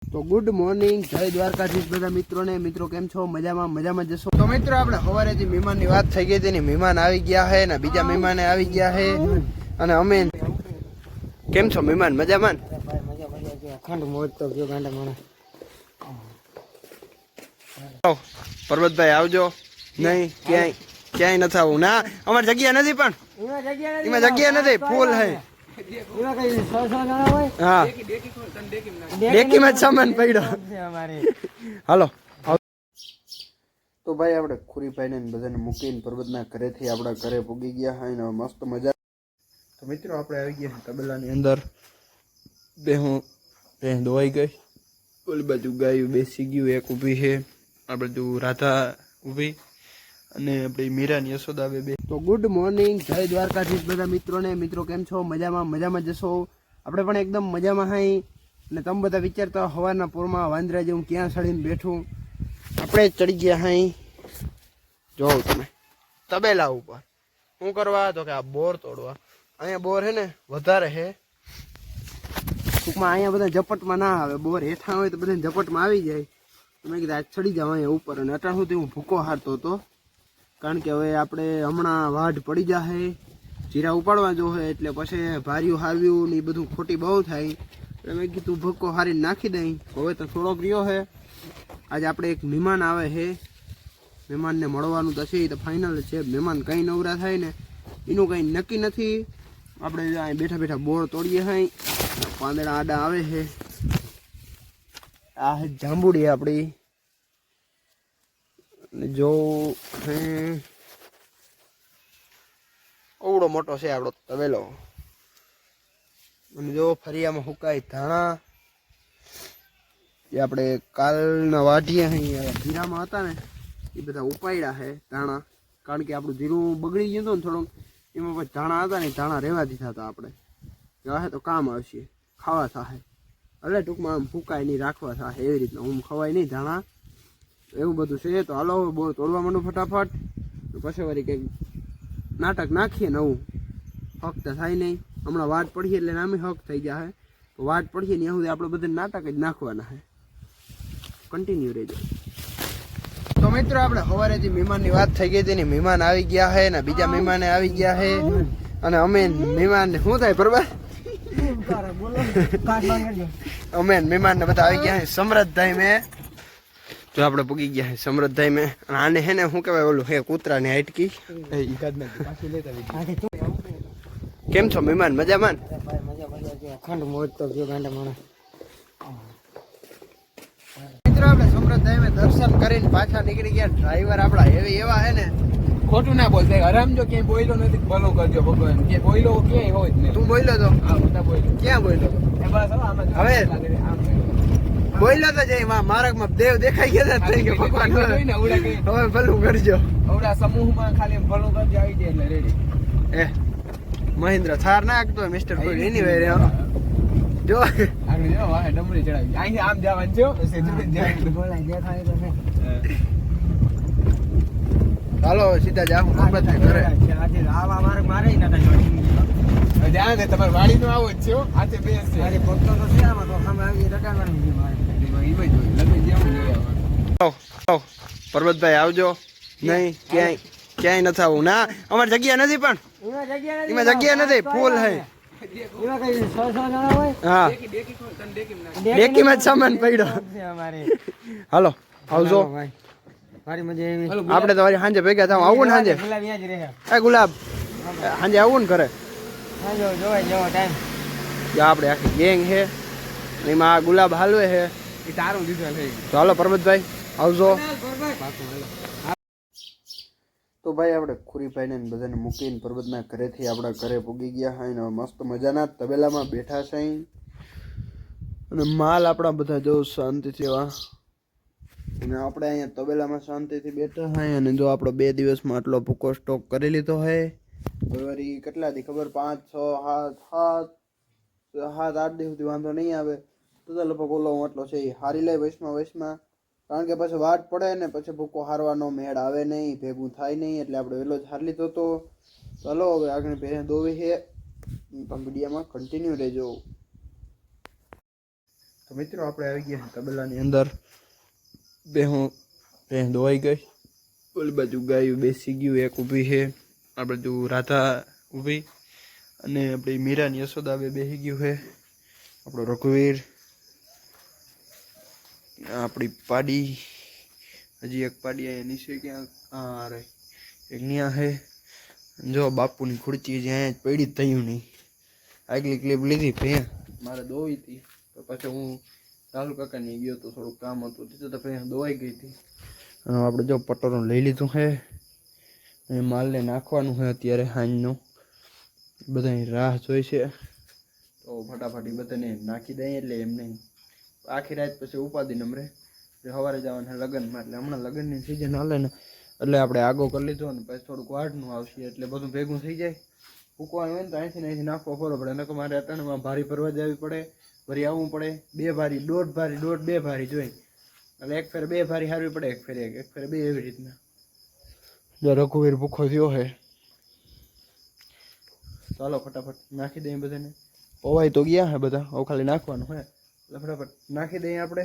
તો good morning, જય દ્વારકાધીશ બધા મિત્રોને. મિત્રો કેમ છો? મજામાં જશો. તો મિત્રો આપણે સવારે જે મહેમાનની વાત થઈ ગઈ હતી ને, મહેમાન આવી ગયા છે ને બીજા મહેમાને આવી ગયા છે. અને અમે કેમ છો મહેમાન? મજામાં? અખંડ મોજ તો ગયો ગાંડા માણસ. પર્વતભાઈ આવજો. નહીં ક્યાંય નથી આવું ના, અમારી જગ્યા નથી, પણ એમાં જગ્યા નથી, ફૂલ છે. હા, ડેકીમાં જ સામાન પડ્યો. હાલો. તો ભાઈ આપણે ખુરીભાઈ ને બધાને મૂકીને પર્વતના ઘરેથી આપણા ઘરે પૂગી ગયા હોય ને મસ્ત મજા. તો મિત્રો આપણે આવી ગયા તબેલાની અંદર. ભેં ધોવાઈ ગઈ, ઓલી બાજુ ગાયું બેસી ગયું, એક ઊભી છે, આ બાજુ રાધા ઊભી અને આપણી મીરાની યશોદા બે. તો ગુડ મોર્નિંગ, જય દ્વારકાધીશ બધા મિત્રોને. મિત્રો કેમ છો? મજામાં જશો. આપણે પણ એકદમ મજામાં હાઈ. અને તમે બધા વિચારતા હવારના પૂરમાં વાંદરા જેવું ક્યાં ચડીને બેઠું. આપણે ચડી ગયા હાઈ, જોઉં તમે તબેલા ઉપર. શું કરવા? તો કે આ બોર તોડવા. અહીંયા બોર છે ને વધારે છે ટૂંકમાં. અહીંયા બધા ઝપટમાં ના આવે, બોર હેઠા હોય તો બધા ઝપટમાં આવી જાય. તમે કીધું આજ ચડી જાવ અહીંયા ઉપર. અને અટાણ સુધી હું ભૂકો હારતો હતો, કારણ કે હવે આપણે હમણાં વાઢ પડી જશે, જીરા ઉપાડવા જો હોય એટલે પછી ભાર્યું હાર્યું ને એ બધું ખોટી બહુ થાય. એટલે મેં કીધું ભૂકો હારીને નાખી દઈ. હવે તો થોડોક રહ્યો છે. આજે આપણે એક મહેમાન આવે છે, મહેમાનને મળવાનું તો છે, એ તો ફાઇનલ છે. મહેમાન કંઈ નવરા થાય ને એનું કંઈ નક્કી નથી. આપણે અહીં બેઠા બોર તોડીએ હાઈ, પાંદડા આડા આવે છે. આ જાંબુડી આપણી. જો અવડો મોટો છે આપણો તબેલો. અને જો ફરિયામાં હુકાય ધાણા, એ આપણે કાલના વાઢીએ અહીં જીરામાં હતા ને એ બધા ઉપાડ્યા છે ધાણા. કારણ કે આપણું જીરું બગડી ગયું હતું ને થોડુંક, એમાં પછી ધાણા હતા ને ધાણા રહેવા દીધા હતા આપણે. રહે તો કામ આવશે, ખાવા થાય. એટલે ટૂંકમાં આમ ફૂકાય નહીં, રાખવા થાય એવી રીતના. હું ખવાય નહીં ધાણા, એવું બધું છે. તો હાલો બોર તોડવા માંડું ફટાફટ. પછી વળી કંઈક નાટક નાખીએ નવું. હક તો થાય નહીં. હમણાં વાટ પડીએ એટલે નામે હક થઈ જાય. તો વાટ પડીએ ને એવું આપણે બધા નાટક જ નાખવાના છે. કન્ટિન્યુ રહેજો. તો મિત્રો આપણે સવારે જે મહેમાનની વાત થઈ ગઈ હતી ને, મહેમાન આવી ગયા છે ને બીજા મહેમાને આવી ગયા છે. અને અમે મહેમાન શું થાય બરોબર, અમે મહેમાનને બધા આવી ગયા છે સમૃદ્ધાઈ મેં. જો આપણે પૂગી ગયા છે સમૃદ્ધાઈ મેં. અને આને હે ને શું કહેવાય, ઓલું હે કૂતરાની હાઈટકી. કેમ છો મહેમાન? મજામાં? અખંડ મોજ તો ગયો ગાંડા માણસ. મિત્રો આપણે સમૃદ્ધાઈ મેં દર્શન કરીને પાછા નીકળી ગયા. ડ્રાઈવર આપણા એવા હે ને, ખોટું ના બોલતે. હરામજો ક્યાંય બોલ્યો નથી, ભલો કરજો ભગવાન. કે બોલ્યો ક્યાંય હોય જ નહીં. તું બોલ્યો તો? હા, હું તો બોલ્યો. ક્યાં બોલ્યો? બસ હવે બોલ્યો તો જઈ માર્ગમાં દેવ દેખાઈ ગયા હતા. થઈ ગયો ભગવાન, હવે ભલું કરજો. આવડા સમૂહમાં ખાલી ભલું કરજો આવી જાય એટલે રેડી. એ મહેન્દ્ર થાર નાખતો મિસ્ટર કોઈ એની વે જો આગળ જો વાહ ડમરી ચડાવી. અહીં આમ જવાનું છે, સીધું જવાનું. બોલાય દેખાય તો છે. હાલો સીધા જાઉં પર્વત ઘરે. આજે આવા માર્ગ મારે નતા જોડી. ધ્યાન દે, તમારે વાડી નો આવો જ છે. આજે બેસ છે. આજે ભક્તો તો છે આમાં, તો સામે આવી રટાડવાનું છે મારે. એમાં જોઈ લગન જેવું જોઈએ. પર્વતભાઈ આવજો. નહીં ક્યાંય નથી આવું ના, અમારી જગ્યા નથી, પણ એમાં જગ્યા નથી, ફૂલ છે. એમાં કઈ 6 જણા હોય. હા, ડેકીમાં જ સામાન પડ્યો. હાલો આવજો. મારી મજા એવી. આપણે તો સાંજે ભેગા થાવ. આવું ને સાંજે? ગુલાબ અહીંયા જ રહે. એ ગુલાબ સાંજે આવું ને ઘરે. હા જો જોવાય જેવો ટાઈમ. આપણે આખી ગેંગ છે, એમાં આ ગુલાબ હાલવે છે. એ તારું દીધું થઈ તો હાલો પર્વતભાઈ આવજો. તો ભાઈ આપણે ખુરીભાઈ ને બધાને મૂકીને પર્વતના ઘરેથી આપણા ઘરે પૂગી ગયા હોય ને મસ્ત મજાના તબેલામાં બેઠા છે. અને માલ આપણા બધા જો શાંતિથી એવા. અને આપણે અહીંયા તબેલામાં શાંતિથી બેઠા હોય. અને જો આપણો 2 દિવસમાં આટલો ભૂકો સ્ટોક કરી લીધો હોય. વળી કેટલા દી ખબર, 5 6 7 8 દી સુધી વાંધો નહીં આવે. તો લગભગ ઓલો આટલો છે એ હારી લે વૈશમાં. કારણ કે પછી વાટ પડે ને પછી ભૂકો હારવાનો મેળ આવે નહીં, ભેગું થાય નહીં. એટલે આપણે વહેલો જ હાર લીધો હતો. ચાલો હવે આગળ ભેં દોવી છે. વિડીયોમાં કન્ટિન્યુ રહેજો. તો મિત્રો આપણે આવી ગયા તબેલાની અંદર. ભેં ધોવાઈ ગઈ. ઓલી બાજુ ગાયું બેસી ગયું, એક ઊભી છે. આ બાજુ રાધા ઊભી અને આપણી મીરાની યશોદા બે બેસી ગયું છે. આપણો રઘુવીર, આપણી પાડી, હજી એક પાડી અહીંયા નીચે ક્યાં આ રહી, એક ન્યા છે. જો બાપુની ખુરચી જે અહીંયા જ પડી જ થયું નહીં. આગલી ક્લિપ લીધી ભેં મારે દોવી હતી, તો પછી હું ચાલુ કાકાની ગયો તો થોડુંક કામ હતું, તો ભેં દોવાઈ ગઈ હતી. અને આપણે જો પટોરું લઈ લીધું છે અને માલને નાખવાનું છે અત્યારે સાંજનું. બધાની રાહ જોઈ છે તો ફટાફટ બધાને નાખી દઈએ એટલે એમ નહીં આખી રાત પછી ઉપાધિ નમરે. સવારે જવાનું છે લગ્નમાં, એટલે હમણાં લગ્નની સિઝન હાલે ને એટલે આપણે આગો કરી લીધો ને પછી થોડુંક વાટનું આવશે એટલે બધું ભેગું થઈ જાય. ફૂકવાનું હોય ને તો અહીંથી નાખવો ફરો પડે, નકર મારે અટાણમાં ભારી ભરવા જવી પડે, ભરી આવવું પડે. 2 ભારી, 1.5 ભારી, 2 ભારી જોઈ એટલે એક ફેર 2 ભારી હારવી પડે, એક ફેર 2 એવી રીતના. જો રઘુવીર ભૂખો થયો છે. ચાલો ફટાફટ નાખી દઈએ બધાને. પવાઈ તો ગયા હે બધા, હવે ખાલી નાખવાનું હે એટલે ફટાફટ નાખી દઈએ આપણે.